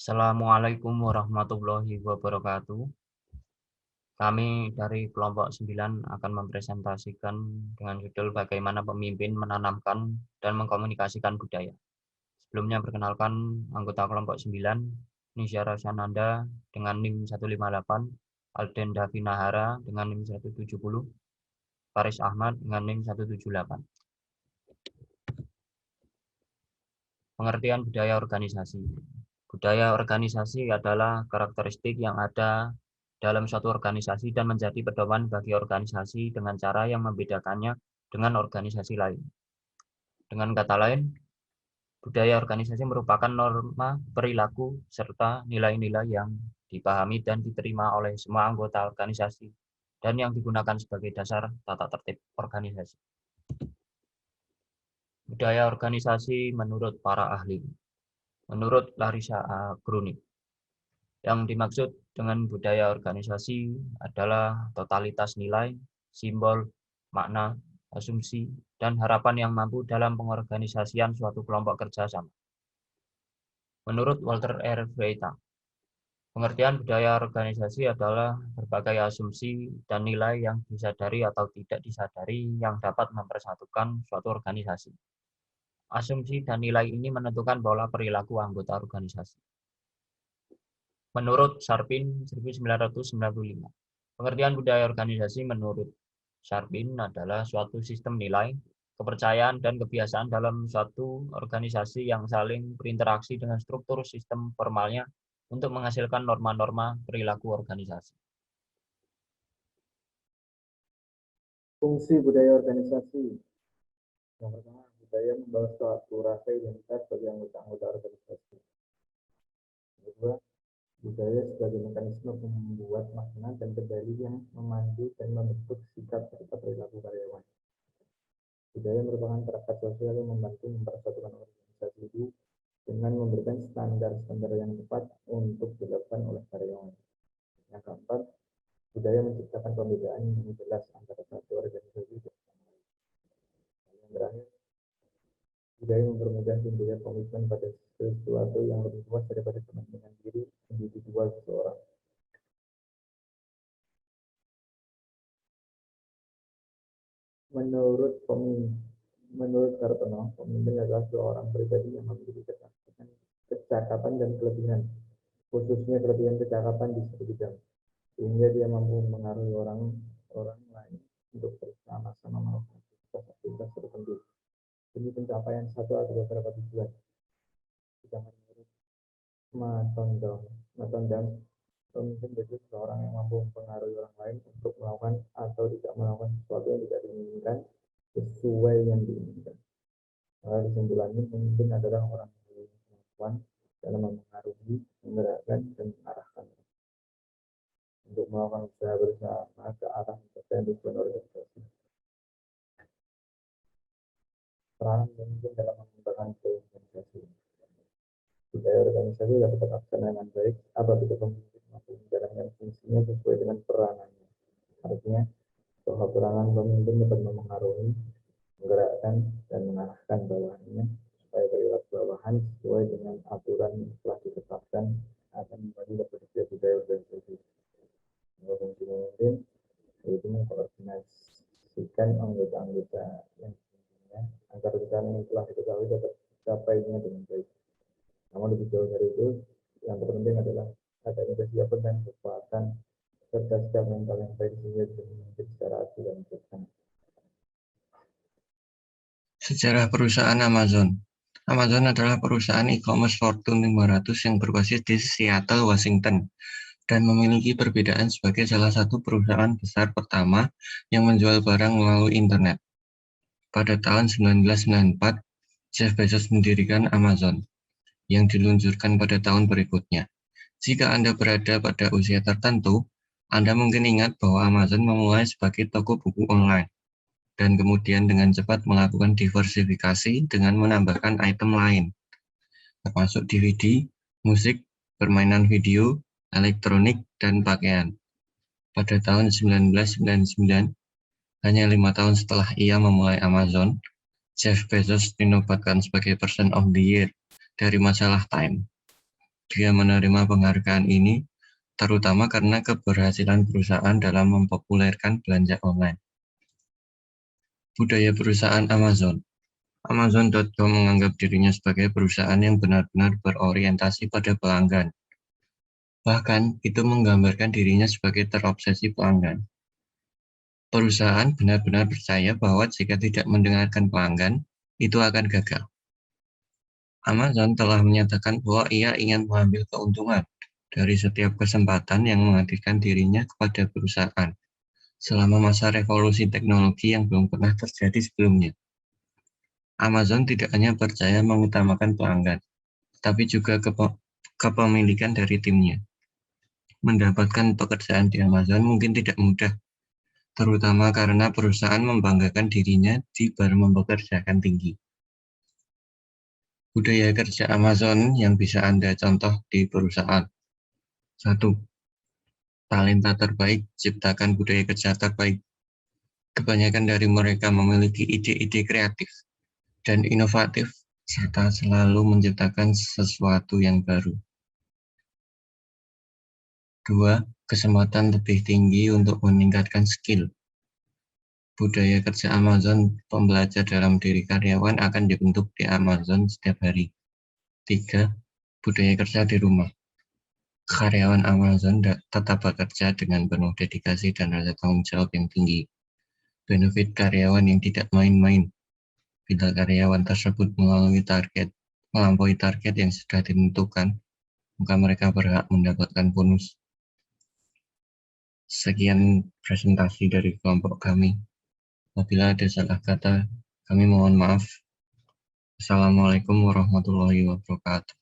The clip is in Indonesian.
Assalamualaikum warahmatullahi wabarakatuh. Kami dari kelompok 9 akan mempresentasikan dengan judul bagaimana pemimpin menanamkan dan mengkomunikasikan budaya. Sebelumnya perkenalkan anggota kelompok 9, Nisha Rasananda dengan NIM 158, Alden Davinahara dengan NIM 170, Faris Ahmad dengan NIM 178. Pengertian budaya organisasi. Budaya organisasi adalah karakteristik yang ada dalam suatu organisasi dan menjadi pedoman bagi organisasi dengan cara yang membedakannya dengan organisasi lain. Dengan kata lain, budaya organisasi merupakan norma perilaku serta nilai-nilai yang dipahami dan diterima oleh semua anggota organisasi dan yang digunakan sebagai dasar tata tertib organisasi. Budaya organisasi menurut para ahli. Menurut Larissa Gruni, yang dimaksud dengan budaya organisasi adalah totalitas nilai, simbol, makna, asumsi, dan harapan yang mampu dalam pengorganisasian suatu kelompok kerja sama. Menurut Walter R. Veita, pengertian budaya organisasi adalah berbagai asumsi dan nilai yang disadari atau tidak disadari yang dapat mempersatukan suatu organisasi. Asumsi dan nilai ini menentukan pola perilaku anggota organisasi. Menurut Sharpin 1995, pengertian budaya organisasi menurut Sharpin adalah suatu sistem nilai, kepercayaan, dan kebiasaan dalam suatu organisasi yang saling berinteraksi dengan struktur sistem formalnya untuk menghasilkan norma-norma perilaku organisasi. Fungsi budaya organisasi. Yang pertama, budaya membawa suatu rasa identitas bagi anggota-anggota organisasi. Yang kedua, budaya sebagai mekanisme membuat makna dan kendali yang memandu dan membentuk sikap serta perilaku karyawan. Budaya merupakan perangkat sosial yang membantu mempersatukan organisasi itu dengan memberikan standar-standar yang tepat untuk dilakukan oleh karyawan. Yang keempat, budaya menciptakan perbedaan yang jelas antara satu organisasi dan lain. Yang terakhir, budaya mempermudah timbulnya komitmen pada sesuatu yang lebih luas daripada kepentingan diri individual seseorang. Menurut Kartono, pemimpin adalah seorang pribadi yang memiliki kecakapan dan kelebihan, khususnya kelebihan kecakapan di suatu bidang, sehingga dia mampu mengaruhi orang lain untuk bersama-sama melakukan aktivitas tertentu demi pencapaian satu atau beberapa tujuan. Sedangkan menurut Matondam, pemimpin itu seorang yang mampu mempengaruhi orang lain untuk melakukan atau tidak melakukan sesuatu yang tidak diinginkan sesuai yang diinginkan. Maka kesimpulannya, pemimpin adalah orang yang memiliki kemampuan dalam mempengaruhi, menggerakkan, dan mengarahkan untuk melakukan usaha bersama ke arah pencapaian tujuan organisasi. Peran pemimpin dalam mengembangkan organisasi. Budaya organisasi dapat terlaksana dengan baik apabila pemimpin mampu menjalankan fungsinya sesuai dengan peranannya. Artinya, bahwa peranan pemimpin dapat memengaruhi, menggerakkan, dan mengarahkan bawahannya supaya perilaku bawahan sesuai dengan aturan yang telah ditetapkan akan membagi kepada budaya organisasi. Fungsi pemimpin yaitu mengkoordinasikan anggota-anggota yang dipimpinnya agar rencana yang telah diketahui dapat dicapainya dengan baik. Namun lebih jauh dari itu, yang terpenting adalah adanya kesiapan dan kekuatan serta sikap mental yang baik sehingga bisa memimpin secara adil dan bijaksana. Sejarah perusahaan Amazon. Amazon adalah perusahaan e-commerce Fortune 500 yang berbasis di Seattle, Washington, dan memiliki perbedaan sebagai salah satu perusahaan besar pertama yang menjual barang melalui internet. Pada tahun 1994, Jeff Bezos mendirikan Amazon, yang diluncurkan pada tahun berikutnya. Jika Anda berada pada usia tertentu, Anda mungkin ingat bahwa Amazon memulai sebagai toko buku online, dan kemudian dengan cepat melakukan diversifikasi dengan menambahkan item lain, termasuk DVD, musik, permainan video, elektronik, dan pakaian. Pada tahun 1999, hanya 5 tahun setelah ia memulai Amazon, Jeff Bezos dinobatkan sebagai Person of the Year dari majalah Time. Dia menerima penghargaan ini terutama karena keberhasilan perusahaan dalam mempopulerkan belanja online. Budaya perusahaan Amazon. Amazon.com menganggap dirinya sebagai perusahaan yang benar-benar berorientasi pada pelanggan. Bahkan, itu menggambarkan dirinya sebagai terobsesi pelanggan. Perusahaan benar-benar percaya bahwa jika tidak mendengarkan pelanggan, itu akan gagal. Amazon telah menyatakan bahwa ia ingin mengambil keuntungan dari setiap kesempatan yang menghadirkan dirinya kepada perusahaan selama masa revolusi teknologi yang belum pernah terjadi sebelumnya. Amazon tidak hanya percaya mengutamakan pelanggan, tapi juga kepemilikan dari timnya. Mendapatkan pekerjaan di Amazon mungkin tidak mudah, terutama karena perusahaan membanggakan dirinya di bar mempekerjakan tinggi. Budaya kerja Amazon yang bisa Anda contoh di perusahaan. 1. Talenta terbaik, ciptakan budaya kerja terbaik. Kebanyakan dari mereka memiliki ide-ide kreatif dan inovatif, serta selalu menciptakan sesuatu yang baru. 2. Kesempatan lebih tinggi untuk meningkatkan skill. Budaya kerja Amazon pembelajar dalam diri karyawan akan dibentuk di Amazon setiap hari. 3. Budaya kerja di rumah. Karyawan Amazon tetap bekerja dengan penuh dedikasi dan rasa tanggung jawab yang tinggi. Benefit karyawan yang tidak main-main. Bila karyawan tersebut melampaui target yang sudah ditentukan, maka mereka berhak mendapatkan bonus. Sekian presentasi dari kelompok kami. Apabila ada salah kata, kami mohon maaf. Assalamualaikum warahmatullahi wabarakatuh.